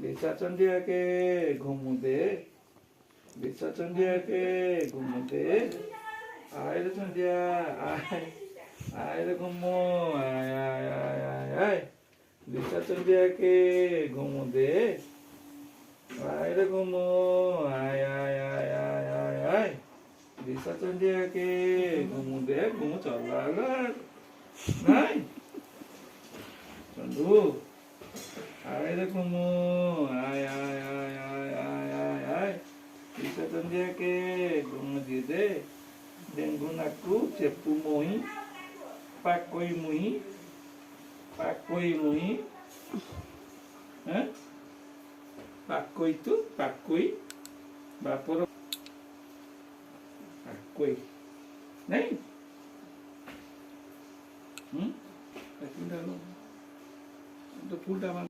বিশা চন্ডিয়াকে ঘুমু দে, বিশা চন্ডিয়াকে ঘুমু দে, আয় রে চন্ডিয়া, আয় রে ঘুমু, আয়, বিশা চন্ডিয়াকে ঘুমু দে, আয় রে ঘুমু, আয়, বিশা চন্ডিয়াকে ঘুমু দে, ঘুমু চল্লা নাই, চন্দু, আয় রে ঘুমু, আয়, bisa tondiake gumu dide dengan aku cepu mui pakoi mui pakoi itu pakoi bapor pakoi nih itu dah lo itu full dah